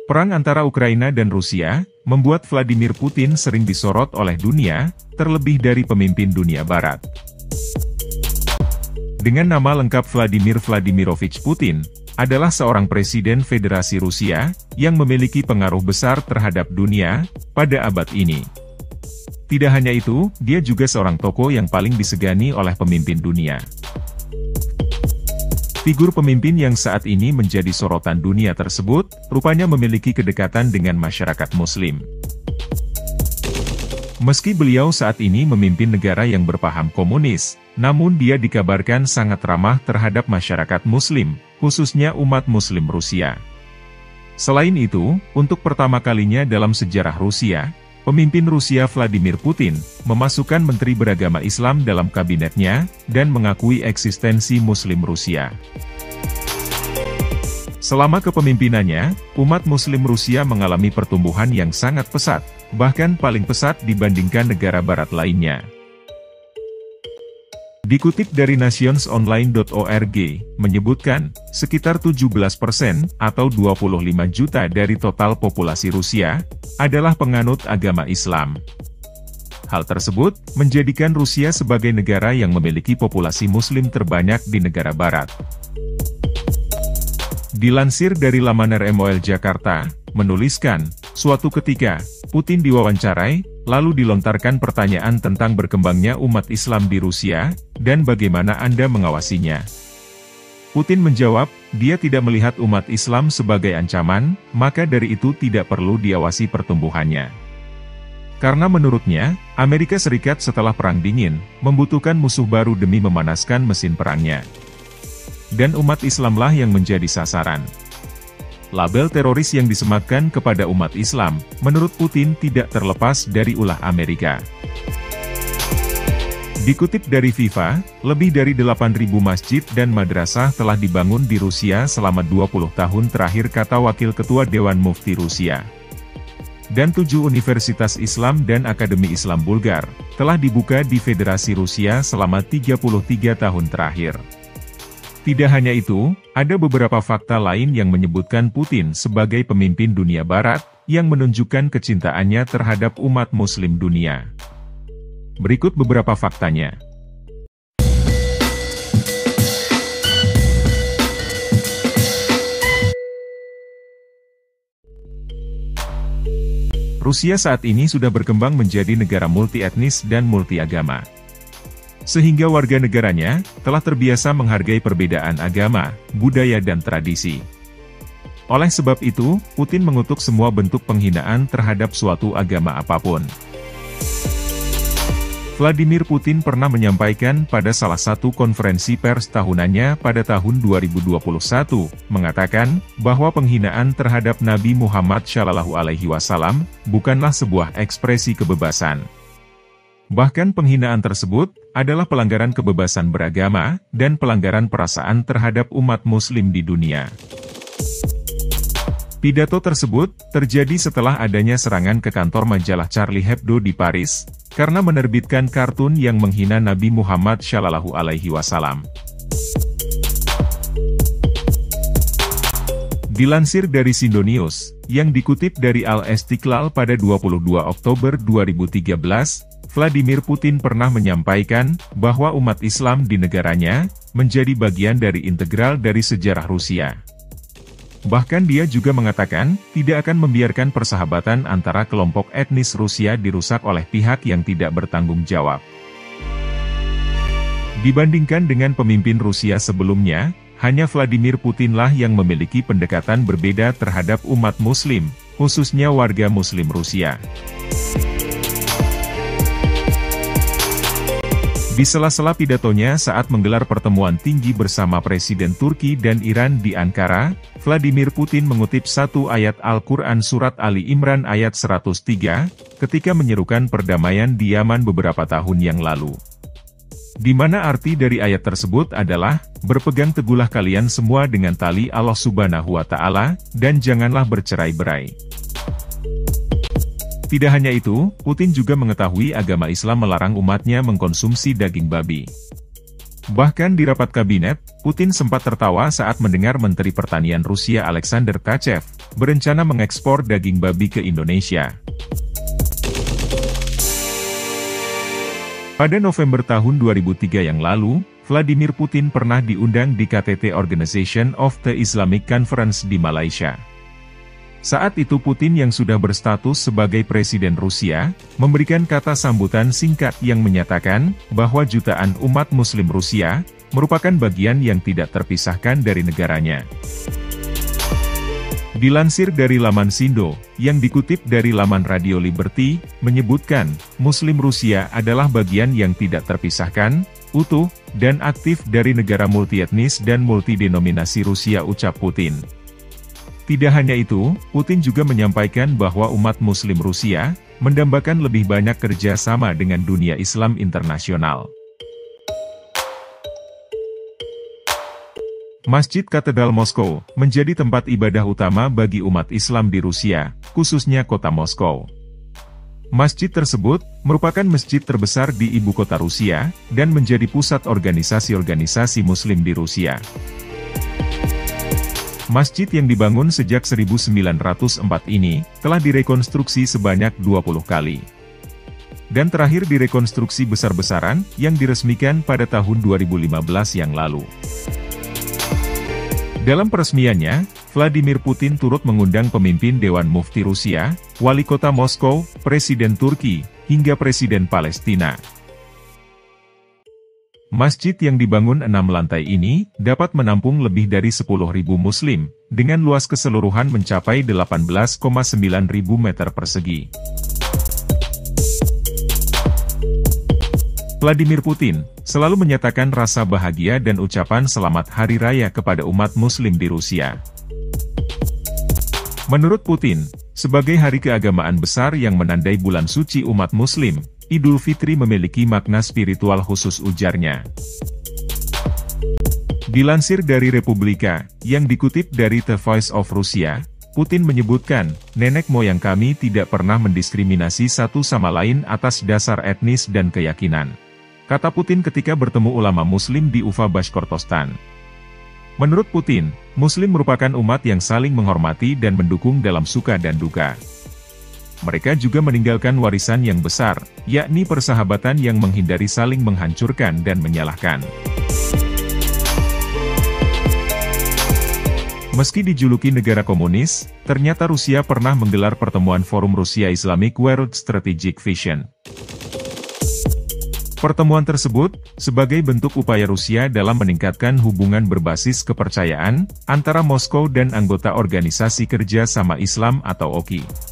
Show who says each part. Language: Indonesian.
Speaker 1: Perang antara Ukraina dan Rusia membuat Vladimir Putin sering disorot oleh dunia, terlebih dari pemimpin dunia barat. Dengan nama lengkap Vladimir Vladimirovich Putin, adalah seorang presiden Federasi Rusia yang memiliki pengaruh besar terhadap dunia pada abad ini. Tidak hanya itu, dia juga seorang tokoh yang paling disegani oleh pemimpin dunia. Figur pemimpin yang saat ini menjadi sorotan dunia tersebut, rupanya memiliki kedekatan dengan masyarakat Muslim. Meski beliau saat ini memimpin negara yang berpaham komunis, namun dia dikabarkan sangat ramah terhadap masyarakat Muslim, khususnya umat Muslim Rusia. Selain itu, untuk pertama kalinya dalam sejarah Rusia, pemimpin Rusia Vladimir Putin memasukkan menteri beragama Islam dalam kabinetnya dan mengakui eksistensi Muslim Rusia. Selama kepemimpinannya, umat Muslim Rusia mengalami pertumbuhan yang sangat pesat, bahkan paling pesat dibandingkan negara barat lainnya. Dikutip dari nationsonline.org, menyebutkan, sekitar 17% atau 25 juta dari total populasi Rusia, adalah penganut agama Islam. Hal tersebut, menjadikan Rusia sebagai negara yang memiliki populasi Muslim terbanyak di negara barat. Dilansir dari laman RMOL Jakarta, menuliskan, suatu ketika, Putin diwawancarai, lalu dilontarkan pertanyaan tentang berkembangnya umat Islam di Rusia, dan bagaimana Anda mengawasinya. Putin menjawab, dia tidak melihat umat Islam sebagai ancaman, maka dari itu tidak perlu diawasi pertumbuhannya. Karena menurutnya, Amerika Serikat setelah Perang Dingin, membutuhkan musuh baru demi memanaskan mesin perangnya. Dan umat Islamlah yang menjadi sasaran. Label teroris yang disematkan kepada umat Islam, menurut Putin tidak terlepas dari ulah Amerika. Dikutip dari FIFA, lebih dari 8.000 masjid dan madrasah telah dibangun di Rusia selama 20 tahun terakhir, kata Wakil Ketua Dewan Mufti Rusia. Dan 7 universitas Islam dan Akademi Islam Bulgar, telah dibuka di Federasi Rusia selama 33 tahun terakhir. Tidak hanya itu, ada beberapa fakta lain yang menyebutkan Putin sebagai pemimpin dunia barat, yang menunjukkan kecintaannya terhadap umat Muslim dunia. Berikut beberapa faktanya. Rusia saat ini sudah berkembang menjadi negara multi-etnis dan multi-agama. Sehingga warga negaranya telah terbiasa menghargai perbedaan agama, budaya dan tradisi. Oleh sebab itu, Putin mengutuk semua bentuk penghinaan terhadap suatu agama apapun. Vladimir Putin pernah menyampaikan pada salah satu konferensi pers tahunannya pada tahun 2021, mengatakan bahwa penghinaan terhadap Nabi Muhammad SAW bukanlah sebuah ekspresi kebebasan. Bahkan penghinaan tersebut adalah pelanggaran kebebasan beragama dan pelanggaran perasaan terhadap umat Muslim di dunia. Pidato tersebut terjadi setelah adanya serangan ke kantor majalah Charlie Hebdo di Paris karena menerbitkan kartun yang menghina Nabi Muhammad SAW. Dilansir dari Sindonews, yang dikutip dari Al-Istiqlal pada 22 Oktober 2013, Vladimir Putin pernah menyampaikan bahwa umat Islam di negaranya menjadi bagian dari integral dari sejarah Rusia. Bahkan dia juga mengatakan tidak akan membiarkan persahabatan antara kelompok etnis Rusia dirusak oleh pihak yang tidak bertanggung jawab. Dibandingkan dengan pemimpin Rusia sebelumnya, hanya Vladimir Putinlah yang memiliki pendekatan berbeda terhadap umat Muslim, khususnya warga Muslim Rusia. Di sela-sela pidatonya saat menggelar pertemuan tinggi bersama Presiden Turki dan Iran di Ankara, Vladimir Putin mengutip satu ayat Al-Quran Surat Ali Imran ayat 103, ketika menyerukan perdamaian di Yaman beberapa tahun yang lalu. Di mana arti dari ayat tersebut adalah, berpegang teguhlah kalian semua dengan tali Allah Subhanahu wa Ta'ala, dan janganlah bercerai-berai. Tidak hanya itu, Putin juga mengetahui agama Islam melarang umatnya mengkonsumsi daging babi. Bahkan di rapat kabinet, Putin sempat tertawa saat mendengar Menteri Pertanian Rusia Alexander Tkachev berencana mengekspor daging babi ke Indonesia. Pada November tahun 2003 yang lalu, Vladimir Putin pernah diundang di KTT Organization of the Islamic Conference di Malaysia. Saat itu Putin yang sudah berstatus sebagai Presiden Rusia, memberikan kata sambutan singkat yang menyatakan bahwa jutaan umat Muslim Rusia merupakan bagian yang tidak terpisahkan dari negaranya. Dilansir dari laman Sindo, yang dikutip dari laman Radio Liberty, menyebutkan, Muslim Rusia adalah bagian yang tidak terpisahkan, utuh, dan aktif dari negara multietnis dan multidenominasi Rusia, ucap Putin. Tidak hanya itu, Putin juga menyampaikan bahwa umat Muslim Rusia mendambakan lebih banyak kerja sama dengan dunia Islam internasional. Masjid Katedral Moskow menjadi tempat ibadah utama bagi umat Islam di Rusia, khususnya kota Moskow. Masjid tersebut merupakan masjid terbesar di ibu kota Rusia dan menjadi pusat organisasi-organisasi Muslim di Rusia. Masjid yang dibangun sejak 1904 ini, telah direkonstruksi sebanyak 20 kali. Dan terakhir direkonstruksi besar-besaran, yang diresmikan pada tahun 2015 yang lalu. Dalam peresmiannya, Vladimir Putin turut mengundang pemimpin Dewan Mufti Rusia, Wali Kota Moskow, Presiden Turki, hingga Presiden Palestina. Masjid yang dibangun 6 lantai ini, dapat menampung lebih dari 10.000 Muslim, dengan luas keseluruhan mencapai 18,9 ribu meter persegi. Vladimir Putin selalu menyatakan rasa bahagia dan ucapan selamat Hari Raya kepada umat Muslim di Rusia. Menurut Putin, sebagai hari keagamaan besar yang menandai bulan suci umat Muslim, Idul Fitri memiliki makna spiritual khusus, ujarnya. Dilansir dari Republika, yang dikutip dari The Voice of Russia, Putin menyebutkan, nenek moyang kami tidak pernah mendiskriminasi satu sama lain atas dasar etnis dan keyakinan, kata Putin ketika bertemu ulama Muslim di Ufa, Bashkortostan. Menurut Putin, Muslim merupakan umat yang saling menghormati dan mendukung dalam suka dan duka. Mereka juga meninggalkan warisan yang besar, yakni persahabatan yang menghindari saling menghancurkan dan menyalahkan. Meski dijuluki negara komunis, ternyata Rusia pernah menggelar pertemuan Forum Rusia Islamic World Strategic Vision. Pertemuan tersebut, sebagai bentuk upaya Rusia dalam meningkatkan hubungan berbasis kepercayaan, antara Moskow dan anggota Organisasi Kerja Sama Islam atau OKI.